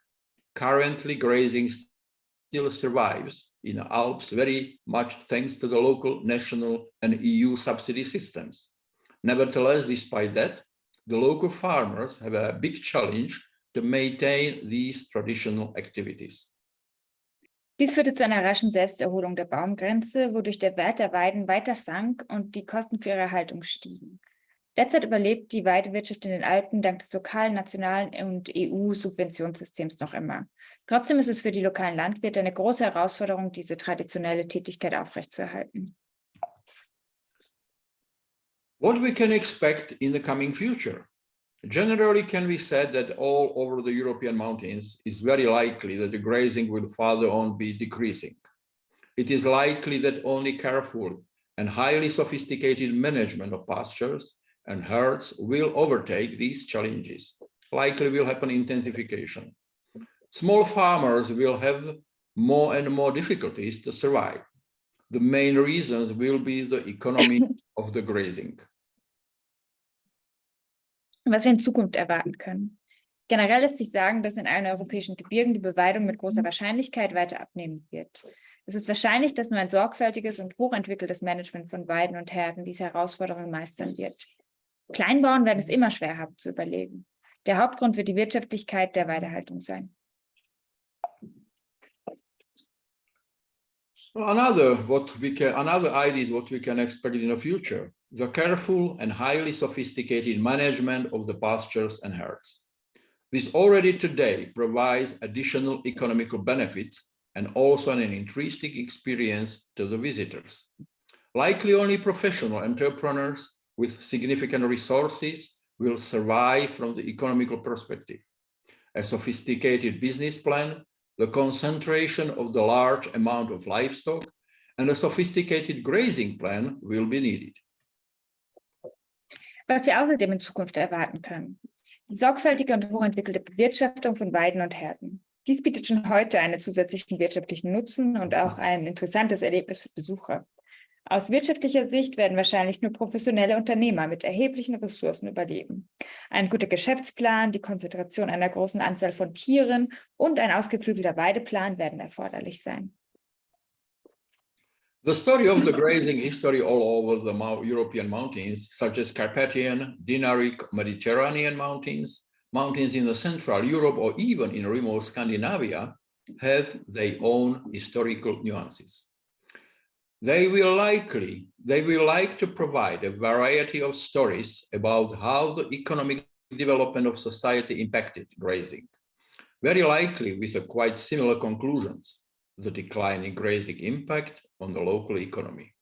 Currently, grazing still survives in the Alps very much thanks to the local, national, and EU subsidy systems. Nevertheless, despite that, the local farmers have a big challenge to maintain these traditional activities. Dies führte zu einer raschen Selbsterholung der Baumgrenze, wodurch der Wert der Weiden weiter sank und die Kosten für ihre Erhaltung stiegen. Derzeit überlebt die Weidewirtschaft in den Alpen dank des lokalen, nationalen und EU-Subventionssystems noch immer. Trotzdem ist es für die lokalen Landwirte eine große Herausforderung, diese traditionelle Tätigkeit aufrechtzuerhalten. What we can expect in the coming future? Generally, can be said that all over the European mountains is very likely that the grazing will further on be decreasing. It is likely that only careful and highly sophisticated management of pastures and herds will overtake these challenges. Likely will happen intensification. Small farmers will have more and more difficulties to survive. The main reasons will be the economy of the grazing. Was wir in Zukunft erwarten können. Generell lässt sich sagen, dass in allen europäischen Gebirgen die Beweidung mit großer Wahrscheinlichkeit weiter abnehmen wird. Es ist wahrscheinlich, dass nur ein sorgfältiges und hochentwickeltes Management von Weiden und Herden diese Herausforderung meistern wird. Kleinbauern werden es immer schwer haben zu überleben. Der Hauptgrund wird die Wirtschaftlichkeit der Weidehaltung sein. Another idea is what we can expect in the future. the careful and highly sophisticated management of the pastures and herds. This already today provides additional economical benefits and also an intrinsic experience to the visitors. Likely only professional entrepreneurs with significant resources will survive from the economical perspective. A sophisticated business plan, the concentration of the large amount of livestock, and a sophisticated grazing plan will be needed. Was wir außerdem in Zukunft erwarten können. Die sorgfältige und hochentwickelte Bewirtschaftung von Weiden und Herden. Dies bietet schon heute einen zusätzlichen wirtschaftlichen Nutzen und auch ein interessantes Erlebnis für Besucher. Aus wirtschaftlicher Sicht werden wahrscheinlich nur professionelle Unternehmer mit erheblichen Ressourcen überleben. Ein guter Geschäftsplan, die Konzentration einer großen Anzahl von Tieren und ein ausgeklügelter Weideplan werden erforderlich sein. The story of the grazing history all over the European mountains, such as Carpathian, Dinaric, Mediterranean mountains, mountains in the Central Europe, or even in remote Scandinavia, have their own historical nuances. They will like to provide a variety of stories about how the economic development of society impacted grazing, very likely with quite similar conclusions, the declining grazing impact on the local economy.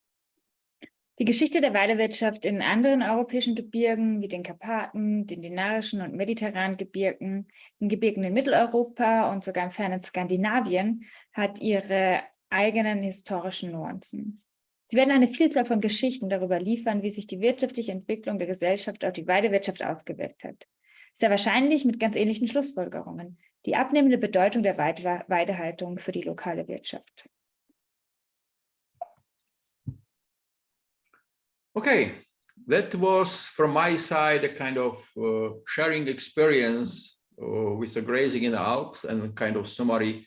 Die Geschichte der Weidewirtschaft in anderen europäischen Gebirgen wie den Karpaten, den dinarischen und mediterranen Gebirgen, den Gebirgen in Mitteleuropa und sogar im fernen Skandinavien hat ihre eigenen historischen Nuancen. Sie werden eine Vielzahl von Geschichten darüber liefern, wie sich die wirtschaftliche Entwicklung der Gesellschaft auf die Weidewirtschaft ausgewirkt hat. Sehr wahrscheinlich mit ganz ähnlichen Schlussfolgerungen. Die abnehmende Bedeutung der Weidehaltung für die lokale Wirtschaft. Okay, that was from my side a kind of sharing experience with the grazing in the Alps and a kind of summary,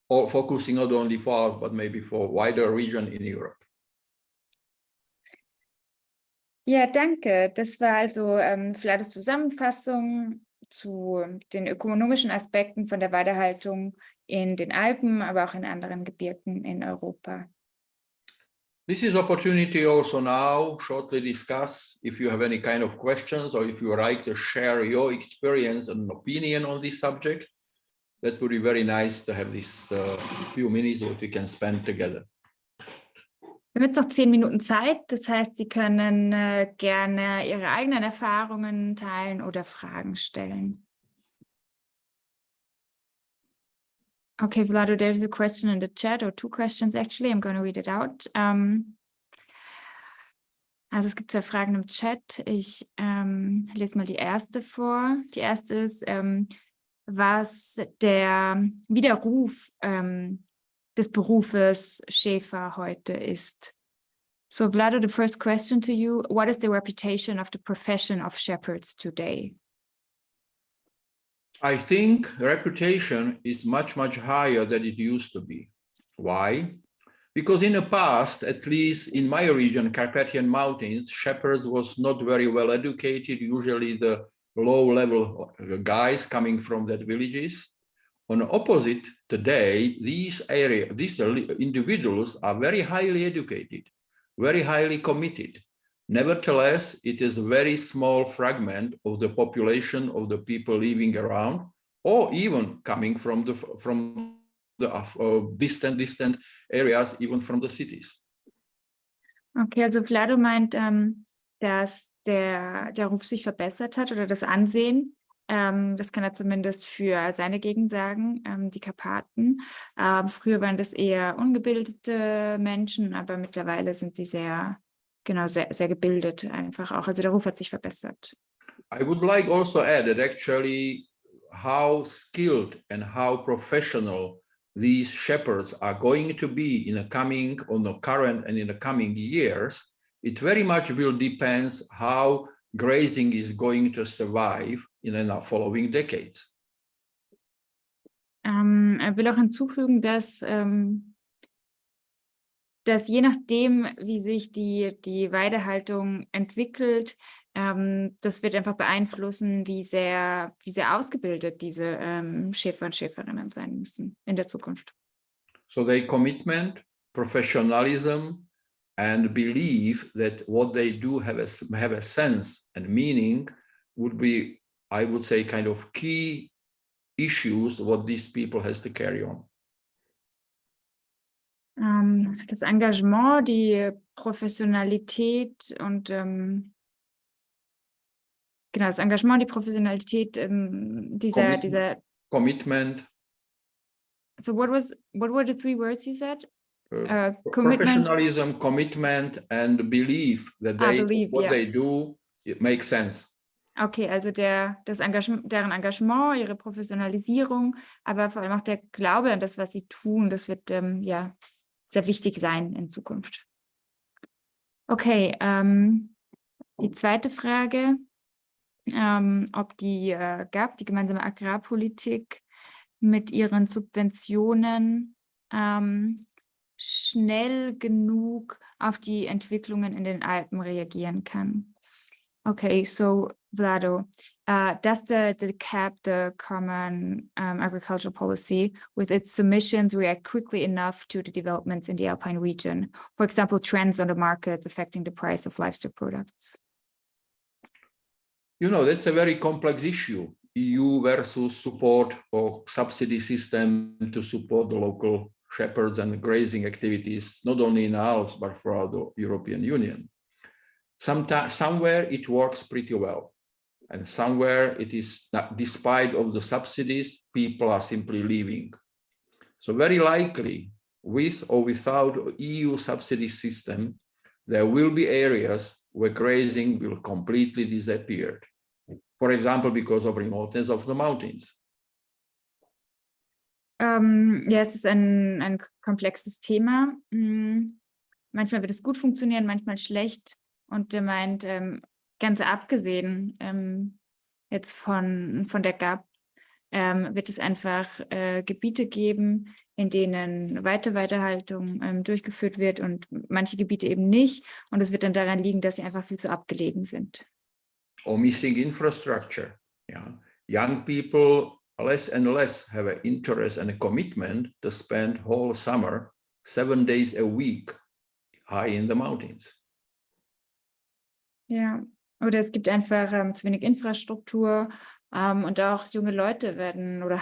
or focusing not only for Alps, but maybe for wider region in Europe. Ja, danke. Das war also Vlados Zusammenfassung zu den ökonomischen Aspekten von der Weidehaltung in den Alpen, aber auch in anderen Gebirgen in Europa. This is opportunity also now shortly discuss if you have any kind of questions or if you would like to share your experience and opinion on this subject. That would be very nice to have this few minutes that we can spend together. Wir haben jetzt noch 10 Minuten Zeit, das heißt, Sie können gerne Ihre eigenen Erfahrungen teilen oder Fragen stellen. Okay, Vlado, there's a question in the chat, or 2 questions actually. I'm going to read it out. Also es gibt 2 Fragen im Chat. Ich lese mal die erste vor. Die erste ist, wie der Ruf des Berufes Schäfer heute ist. So Vlado, the first question to you, what is the reputation of the profession of shepherds today? I think reputation is much, much higher than it used to be. Why? Because in the past, at least in my region, Carpathian Mountains, shepherds was not very well educated, usually the low-level guys coming from that villages. On the opposite, today, these individuals are very highly educated, very highly committed. Nevertheless, it is a very small fragment of the population of the people living around, or even coming from the distant areas, even from the cities. Okay, also Vlado meint, dass der Ruf sich verbessert hat oder das Ansehen. Das kann er zumindest für seine Gegend sagen, die Karpaten. Früher waren das eher ungebildete Menschen, aber mittlerweile sind sie sehr gebildet einfach auch. Also der Ruf hat sich verbessert. I would like also add that actually how skilled and how professional these shepherds are going to be in the coming, on the current and in the coming years, it very much will depend how grazing is going to survive in the following decades. Er will auch hinzufügen, dass je nachdem, wie sich die Weidehaltung entwickelt, das wird einfach beeinflussen, wie sehr ausgebildet diese Schäfer und Schäferinnen sein müssen in der Zukunft. So their commitment, professionalism and believe that what they do have a sense and meaning would be, I would say, kind of key issues what these people has to carry on. Das Engagement, die Professionalität und genau, das Engagement, die Professionalität dieser Commitment. So what were the three words you said? Commitment. Professionalism, commitment, and belief that they do, it makes sense. Okay, also deren Engagement, ihre Professionalisierung, aber vor allem auch der Glaube an das, was sie tun, das wird ja sehr wichtig sein in Zukunft. Okay, die zweite Frage, ob die GAP, die gemeinsame Agrarpolitik, mit ihren Subventionen schnell genug auf die Entwicklungen in den Alpen reagieren kann. Okay, so Vlado, does the CAP, the Common Agricultural Policy, with its submissions react quickly enough to the developments in the Alpine region? For example, trends on the markets affecting the price of livestock products? You know, that's a very complex issue. EU versus support or subsidy system to support the local shepherds and grazing activities, not only in the Alps, but throughout the European Union. Somewhere it works pretty well. And somewhere it is, despite of the subsidies, people are simply leaving. So very likely, with or without EU subsidy system, there will be areas where grazing will completely disappear. For example, because of remoteness of the mountains. Ja, es ist ein komplexes Thema. Manchmal wird es gut funktionieren, manchmal schlecht. Und der meint, ganz abgesehen jetzt von der GAP, wird es einfach Gebiete geben, in denen Weiterhaltung durchgeführt wird und manche Gebiete eben nicht. Und es wird dann daran liegen, dass sie einfach viel zu abgelegen sind. Or missing infrastructure. Yeah. Young people less and less have an interest and a commitment to spend whole summer, 7 days a week, high in the mountains. Ja, oder es gibt einfach zu wenig Infrastruktur und auch junge Leute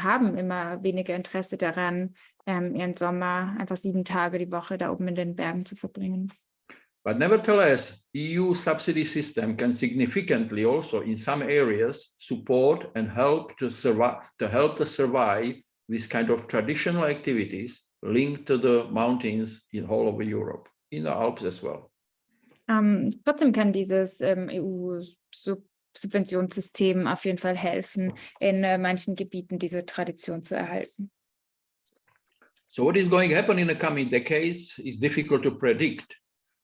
haben immer weniger Interesse daran, ihren Sommer einfach 7 Tage die Woche da oben in den Bergen zu verbringen. But nevertheless, EU subsidy system can significantly also in some areas support and help to survive this kind of traditional activities linked to the mountains in all over Europe, in the Alps as well. Trotzdem kann dieses EU-Subventionssystem auf jeden Fall helfen, in manchen Gebieten diese Tradition zu erhalten. So what is going to happen in the coming decades is difficult to predict.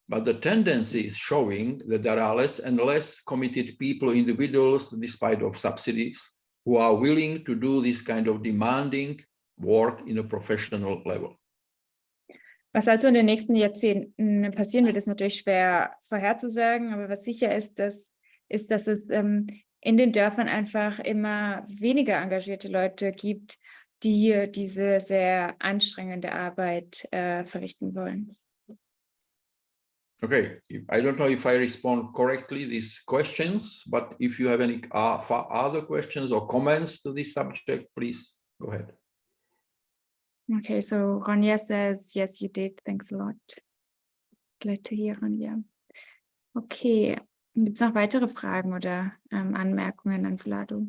But the tendency is showing that there are less and less committed people, individuals, despite of subsidies, who are willing to do this kind of demanding work in a professional level. Was also in den nächsten Jahrzehnten passieren wird, ist natürlich schwer vorherzusagen, aber was sicher ist, dass es in den Dörfern einfach immer weniger engagierte Leute gibt, die diese sehr anstrengende Arbeit verrichten wollen. Okay, I don't know if I respond correctly these questions, but if you have any other questions or comments to this subject, please go ahead. Okay, so Ronja says, yes, you did. Thanks a lot. Glad to hear, Ronja. Okay, gibt es noch weitere Fragen oder Anmerkungen an Vlado?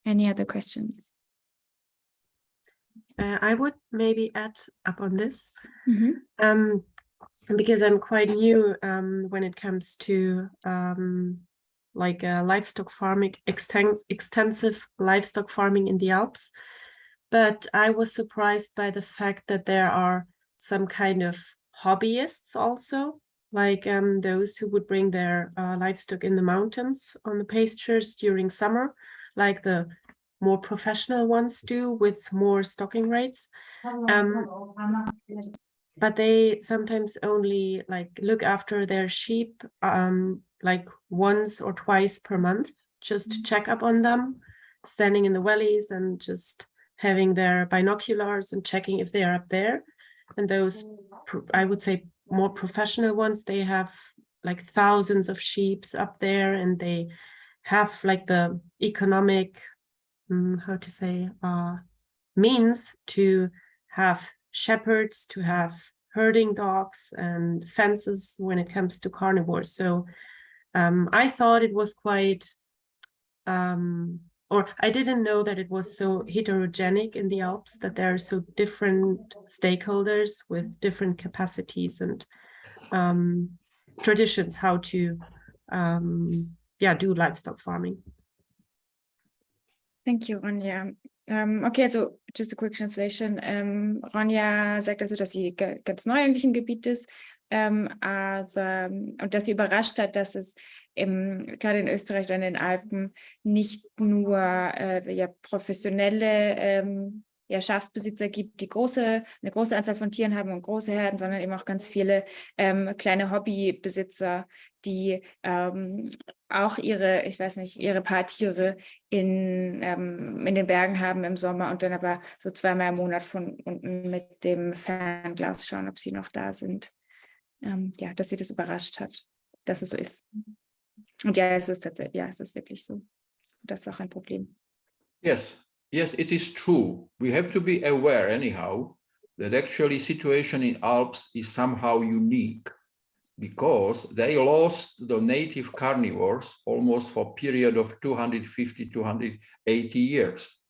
Any other questions? I would maybe add up on this. Because I'm quite new when it comes to livestock farming, extensive livestock farming in the Alps. But I was surprised by the fact that there are some kind of hobbyists also, like those who would bring their livestock in the mountains on the pastures during summer, like the more professional ones do with more stocking rates. But they sometimes only look after their sheep like once or twice per month, just to check up on them, standing in the valleys and just having their binoculars and checking if they are up there. And those, I would say, more professional ones, they have like thousands of sheep up there, and they have like the economic, how to say, means to have shepherds, to have herding dogs and fences when it comes to carnivores. So I thought it was quite, or I didn't know that it was so heterogenic in the Alps, that there are so different stakeholders with different capacities and traditions how to do livestock farming. Thank you, Ronja. Okay, also just a quick translation. Ronja sagt also, dass sie ganz neu eigentlich im Gebiet ist, und dass sie überrascht hat, dass es gerade in Österreich oder in den Alpen nicht nur professionelle Schafsbesitzer gibt, die eine große Anzahl von Tieren haben und große Herden, sondern eben auch ganz viele kleine Hobbybesitzer, die auch ihre paar Tiere in den Bergen haben im Sommer und dann aber so zweimal im Monat von unten mit dem Fernglas schauen, ob sie noch da sind. Dass sie das überrascht hat, dass es so ist. Und es ist tatsächlich, es ist wirklich so. Das ist auch ein Problem. Yes, it is true. We have to be aware anyhow that actually situation in Alps is somehow unique because they lost the native carnivores almost for a period of 250, 280 years.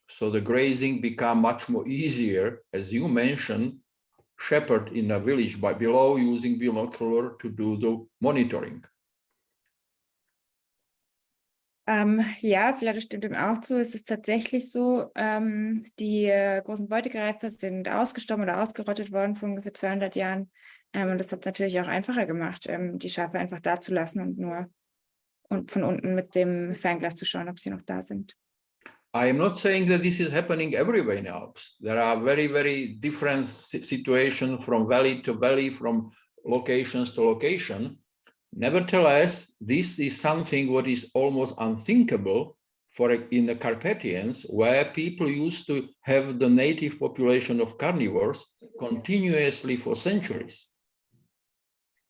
So the grazing became much more easier, as you mentioned, shepherd in a village by below using binocular to do the monitoring. Vlado stimmt ihm auch zu. Es ist tatsächlich so, die großen Beutegreifer sind ausgestorben oder ausgerottet worden vor ungefähr 200 Jahren. Und das hat es natürlich auch einfacher gemacht, die Schafe einfach da zu lassen und von unten mit dem Fernglas zu schauen, ob sie noch da sind. I am not saying that this is happening everywhere in the Alps. There are very, very different situations from valley to valley, from locations to location. Nevertheless, this is something what is almost unthinkable in the Carpathians, where people used to have the native population of carnivores continuously for centuries.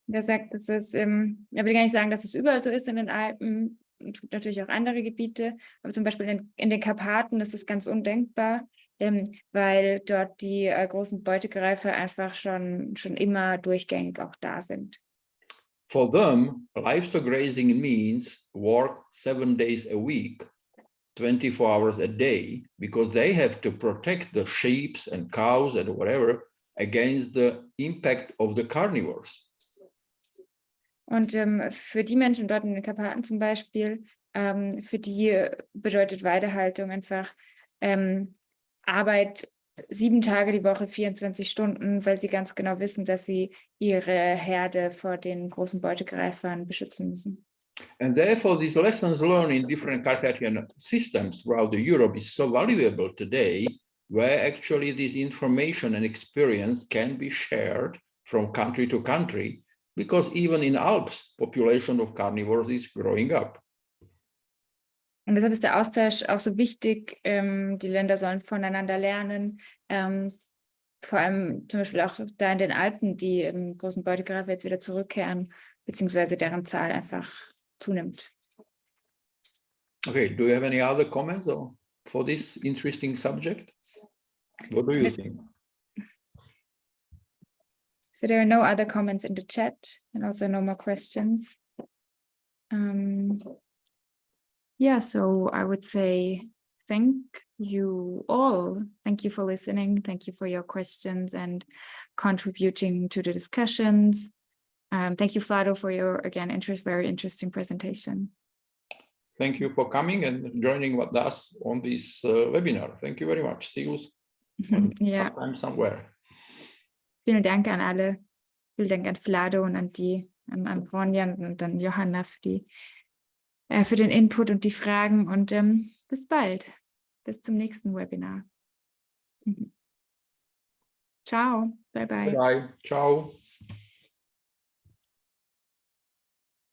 Er sagt, er will gar nicht sagen, dass es überall so ist in den Alpen. Es gibt natürlich auch andere Gebiete, aber zum Beispiel in den Karpaten ist es ganz undenkbar, weil dort die großen Beutegreifer einfach schon immer durchgängig auch da sind. For them, livestock grazing means work 7 days a week, 24 hours a day, because they have to protect the sheep and cows and whatever against the impact of the carnivores. Und für die Menschen dort in den Karpaten zum Beispiel, für die bedeutet Weidehaltung einfach Arbeit 7 Tage die Woche, 24 Stunden, weil sie ganz genau wissen, dass sie ihre Herde vor den großen Beutegreifern beschützen müssen. And therefore, these lessons learned in different Carpathian systems throughout Europe is so valuable today, where actually this information and experience can be shared from country to country, because even in Alps, population of carnivores is growing up. Und deshalb ist der Austausch auch so wichtig. Die Länder sollen voneinander lernen. Vor allem zum Beispiel auch da in den Alpen, die großen Beutegreifer jetzt wieder zurückkehren, beziehungsweise deren Zahl einfach zunimmt. Okay, do you have any other comments for this interesting subject? What do you think? So there are no other comments in the chat and also no more questions. So I would say thank you all. Thank you for listening. Thank you for your questions and contributing to the discussions. Thank you, Vlado, for your, again, very interesting presentation. Thank you for coming and joining with us on this webinar. Thank you very much. See you sometime somewhere. Vielen Dank an alle. Vielen Dank an Vlado und an Ronja und an Johanna für den Input und die Fragen und bis bald. Bis zum nächsten Webinar. Ciao. Bye bye. Bye. Ciao.